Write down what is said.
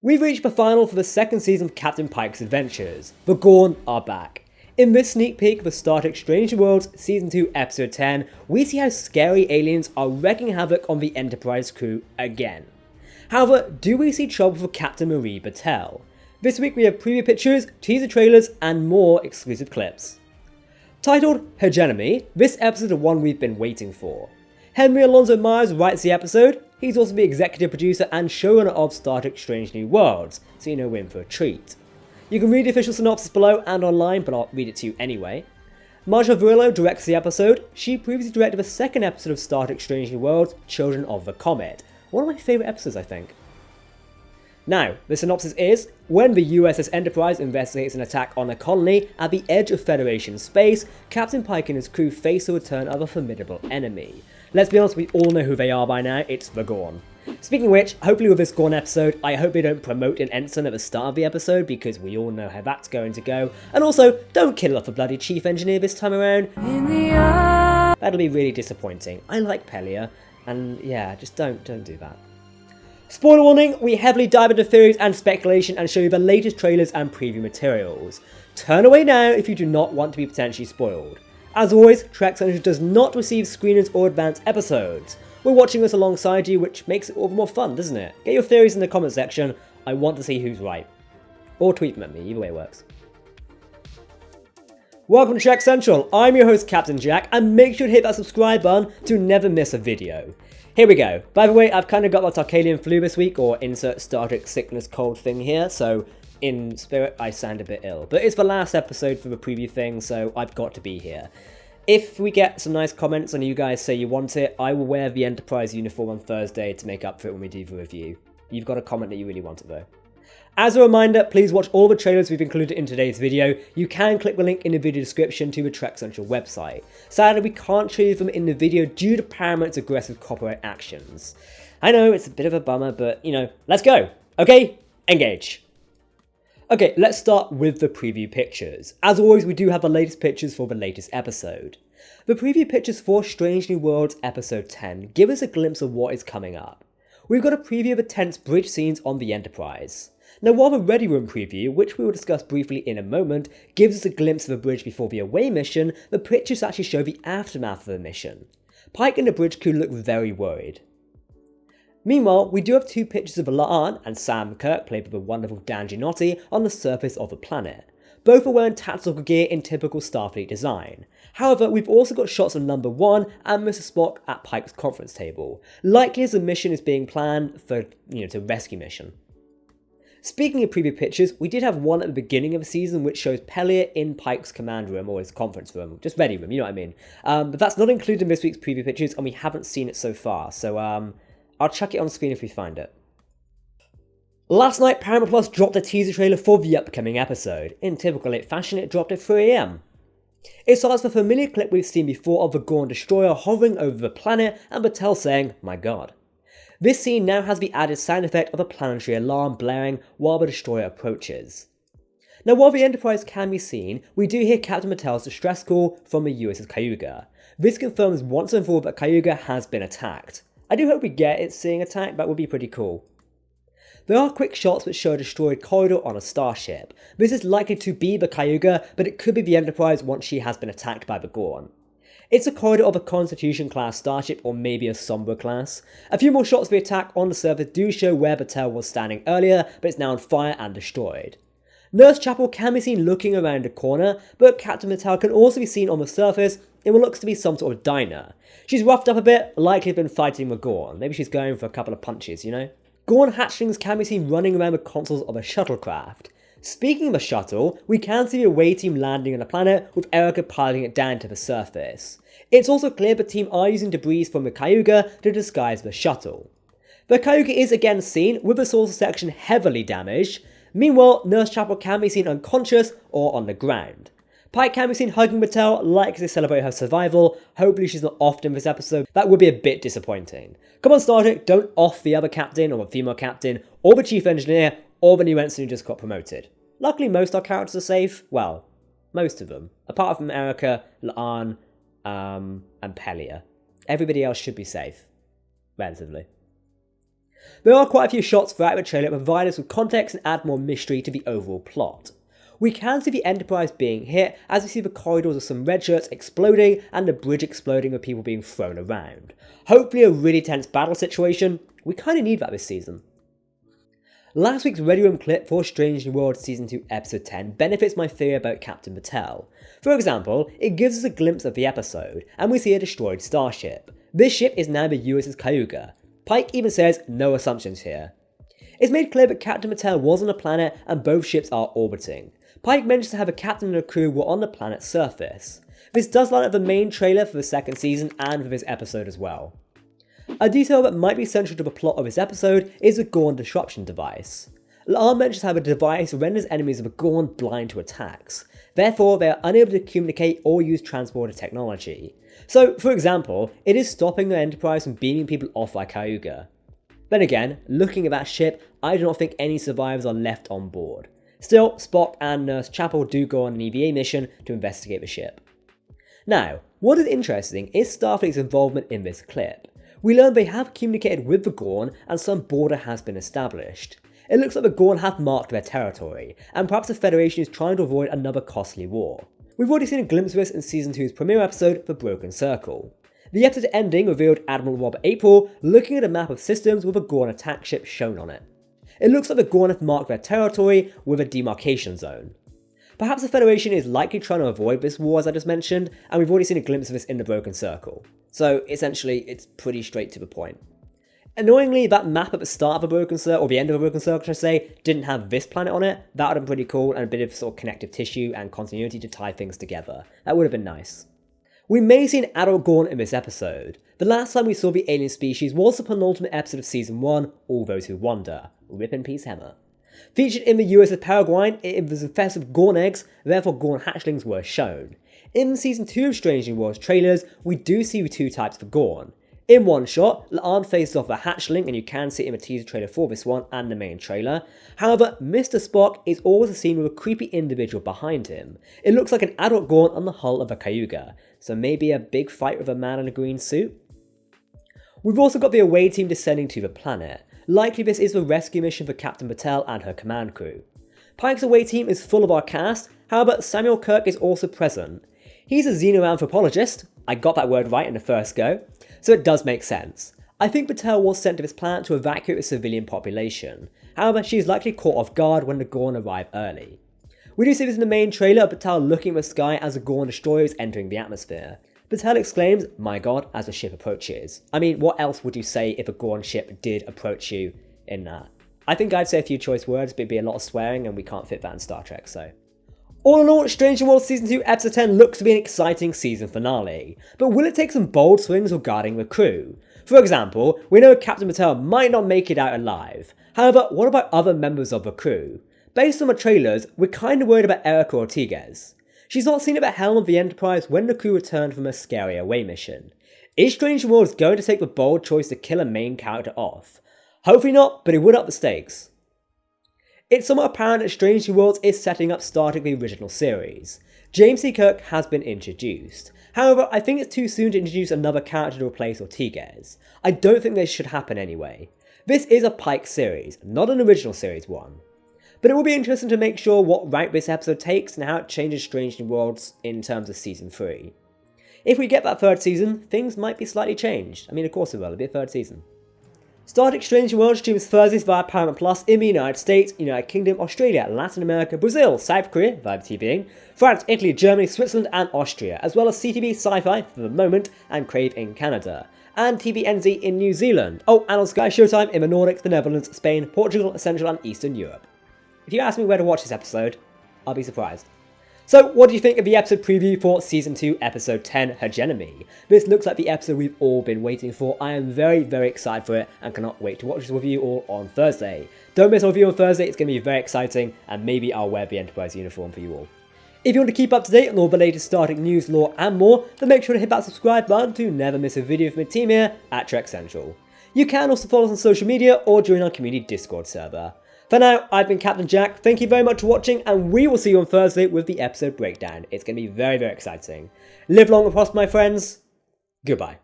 We've reached the final for the second season of Captain Pike's adventures. The Gorn are back. In this sneak peek of Star Trek Strange New Worlds Season 2 Episode 10, we see how scary aliens are wreaking havoc on the Enterprise crew again. However, do we see trouble for Captain Marie Batel? This week we have preview pictures, teaser trailers, and more exclusive clips. Titled Hegemony, this episode is one we've been waiting for. Henry Alonso Myers writes the episode. He's also the executive producer and showrunner of Star Trek Strange New Worlds, so you know we're in for a treat. You can read the official synopsis below and online, but I'll read it to you anyway. Marcia Vurillo directs the episode. She previously directed the second episode of Star Trek Strange New Worlds, Children of the Comet. One of my favourite episodes, I think. Now, the synopsis is, when the USS Enterprise investigates an attack on a colony at the edge of Federation space, Captain Pike and his crew face the return of a formidable enemy. Let's be honest, we all know who they are by now, it's the Gorn. Speaking of which, hopefully with this Gorn episode, I hope they don't promote an ensign at the start of the episode, because we all know how that's going to go. And also, don't kill off the bloody chief engineer this time around. That'll be really disappointing. I like Pelia, and yeah, just don't do that. Spoiler warning, we heavily dive into theories and speculation and show you the latest trailers and preview materials. Turn away now if you do not want to be potentially spoiled. As always, Trek Central does not receive screeners or advanced episodes. We're watching this alongside you, which makes it all the more fun, doesn't it? Get your theories in the comment section, I want to see who's right. Or tweet them at me, either way works. Welcome to Trek Central, I'm your host Captain Jack, and make sure to hit that subscribe button to never miss a video. Here we go. By the way, I've kind of got the Tarkalian flu this week, or insert Star Trek sickness cold thing here, so in spirit I sound a bit ill. But it's the last episode for the preview thing, so I've got to be here. If we get some nice comments and you guys say you want it, I will wear the Enterprise uniform on Thursday to make up for it when we do the review. You've got to comment that you really want it though. As a reminder, please watch all the trailers we've included in today's video. You can click the link in the video description to the Trek Central website. Sadly, we can't show you them in the video due to Paramount's aggressive copyright actions. I know, it's a bit of a bummer, but you know, let's go. Okay, engage. Okay, let's start with the preview pictures. As always, we do have the latest pictures for the latest episode. The preview pictures for Strange New Worlds Episode 10 give us a glimpse of what is coming up. We've got a preview of the tense bridge scenes on the Enterprise. Now, while the Ready Room preview, which we will discuss briefly in a moment, gives us a glimpse of the bridge before the away mission, the pictures actually show the aftermath of the mission. Pike and the bridge crew look very worried. Meanwhile, we do have two pictures of La'an and Sam Kirk, played by the wonderful Dan Ginotti, on the surface of the planet. Both are wearing tactical gear in typical Starfleet design. However, we've also got shots of Number 1 and Mr. Spock at Pike's conference table, likely as the mission is being planned for, to rescue mission. Speaking of preview pictures, we did have one at the beginning of the season which shows Pelia in Pike's command room, or his conference room, just ready room, you know what I mean. But that's not included in this week's preview pictures and we haven't seen it so far, so I'll chuck it on screen if we find it. Last night, Paramount Plus dropped a teaser trailer for the upcoming episode. In typical late fashion, it dropped at 3 AM. It starts the familiar clip we've seen before of the Gorn destroyer hovering over the planet and Batel saying, "My God." This scene now has the added sound effect of a planetary alarm blaring while the destroyer approaches. Now, while the Enterprise can be seen, we do hear Captain Batel's distress call from the USS Cayuga. This confirms once and for all that Cayuga has been attacked. I do hope we get it seeing attacked, that would be pretty cool. There are quick shots which show a destroyed corridor on a starship. This is likely to be the Cayuga, but it could be the Enterprise once she has been attacked by the Gorn. It's a corridor of a Constitution class starship or maybe a Sombra class. A few more shots of the attack on the surface do show where Batel was standing earlier, but it's now on fire and destroyed. Nurse Chapel can be seen looking around a corner, but Captain Batel can also be seen on the surface in what looks to be some sort of diner. She's roughed up a bit, likely been fighting with Gorn. Maybe she's going for a couple of punches, you know? Gorn hatchlings can be seen running around the consoles of a shuttlecraft. Speaking of a shuttle, we can see the away team landing on a planet with Erica piloting it down to the surface. It's also clear the team are using debris from the Cayuga to disguise the shuttle. The Cayuga is again seen with the saucer section heavily damaged. Meanwhile, Nurse Chapel can be seen unconscious or on the ground. Pike can be seen hugging Batel, likely to celebrate her survival. Hopefully she's not offed in this episode, that would be a bit disappointing. Come on Star Trek, don't off the other captain or the female captain, or the chief engineer, or the new ensign who just got promoted. Luckily most of our characters are safe, well, most of them, apart from Erica, La'an, and Pelia. Everybody else should be safe, relatively. There are quite a few shots throughout the trailer that provide us with context and add more mystery to the overall plot. We can see the Enterprise being hit as we see the corridors of some red shirts exploding and the bridge exploding with people being thrown around. Hopefully a really tense battle situation. We kind of need that this season. Last week's Ready Room clip for Strange New Worlds Season 2 Episode 10 benefits my theory about Captain Batel. For example, it gives us a glimpse of the episode, and we see a destroyed starship. This ship is now the USS Cayuga. Pike even says no assumptions here. It's made clear that Captain Batel was on a planet and both ships are orbiting. Pike mentions how the captain and the crew were on the planet's surface. This does line up the main trailer for the second season and for this episode as well. A detail that might be central to the plot of this episode is the Gorn disruption device. La'an mentions how the device renders enemies of the Gorn blind to attacks. Therefore, they are unable to communicate or use transporter technology. So, for example, it is stopping the Enterprise from beaming people off like Cayuga. Then again, looking at that ship, I do not think any survivors are left on board. Still, Spock and Nurse Chapel do go on an EVA mission to investigate the ship. Now, what is interesting is Starfleet's involvement in this clip. We learn they have communicated with the Gorn and some border has been established. It looks like the Gorn have marked their territory, and perhaps the Federation is trying to avoid another costly war. We've already seen a glimpse of this in Season 2's premiere episode, The Broken Circle. The episode ending revealed Admiral Robert April looking at a map of systems with a Gorn attack ship shown on it. It looks like the Gorn have marked their territory with a demarcation zone. Perhaps the Federation is likely trying to avoid this war as I just mentioned, and we've already seen a glimpse of this in the Broken Circle. So essentially, it's pretty straight to the point. Annoyingly, that map at the start of the Broken Circle, or the end of the Broken Circle should I say, didn't have this planet on it. That would have been pretty cool, and a bit of sort of connective tissue and continuity to tie things together. That would have been nice. We may see an adult Gorn in this episode. The last time we saw the alien species was the penultimate episode of Season 1, All Those Who Wander. Rip in peace, Hammer. Featured in the USS Paraguay, it was infested with Gorn eggs, therefore Gorn hatchlings were shown. In Season 2 of Strange New Worlds trailers, we do see the two types of Gorn. In one shot, La'an faces off a hatchling, and you can see it in the teaser trailer for this one and the main trailer. However, Mr. Spock is always seen with a creepy individual behind him. It looks like an adult Gorn on the hull of a Cayuga, so maybe a big fight with a man in a green suit? We've also got the away team descending to the planet. Likely this is the rescue mission for Captain Batel and her command crew. Pike's away team is full of our cast, however Samuel Kirk is also present. He's a xenoanthropologist, I got that word right in the first go, so it does make sense. I think Batel was sent to this planet to evacuate the civilian population, however she is likely caught off guard when the Gorn arrive early. We do see this in the main trailer of Batel looking at the sky as the Gorn destroyer is entering the atmosphere. Batel exclaims, "My god," as the ship approaches. I mean, what else would you say if a Gorn ship did approach you in that? I think I'd say a few choice words, but it'd be a lot of swearing and we can't fit that in Star Trek, so. All in all, Strange New Worlds Season 2 Episode 10 looks to be an exciting season finale, but will it take some bold swings regarding the crew? For example, we know Captain Batel might not make it out alive. However, what about other members of the crew? Based on the trailers, we're kinda worried about Erica Ortiguez. She's not seen at the helm of the Enterprise when the crew returned from a scary away mission. Is Strange New Worlds going to take the bold choice to kill a main character off? Hopefully not, but it would up the stakes. It's somewhat apparent that Strange New Worlds is setting up Star Trek the original series. James T. Kirk has been introduced. However, I think it's too soon to introduce another character to replace Ortiguez. I don't think this should happen anyway. This is a Pike series, not an original series one. But it will be interesting to make sure what route this episode takes and how it changes Strange New Worlds in terms of Season 3. If we get that third season, things might be slightly changed. I mean, of course it will, it'll be a third season. Star Trek Strange New Worlds streams Thursdays via Paramount Plus in the United States, United Kingdom, Australia, Latin America, Brazil, South Korea via TVing, France, Italy, Germany, Switzerland and Austria, as well as CTV Sci-Fi for the moment and Crave in Canada, and TVNZ in New Zealand. Oh, and on Sky Showtime in the Nordics, the Netherlands, Spain, Portugal, Central and Eastern Europe. If you ask me where to watch this episode, I'll be surprised. So, what do you think of the episode preview for Season 2, Episode 10, Hegemony? This looks like the episode we've all been waiting for. I am very, very excited for it and cannot wait to watch this with you all on Thursday. Don't miss our review on Thursday, it's going to be very exciting, and maybe I'll wear the Enterprise uniform for you all. If you want to keep up to date on all the latest Star Trek news, lore, and more, then make sure to hit that subscribe button to never miss a video from the team here at Trek Central. You can also follow us on social media or join our community Discord server. For now, I've been Captain Jack, thank you very much for watching, and we will see you on Thursday with the episode breakdown. It's going to be very, very exciting. Live long and prosper, my friends. Goodbye.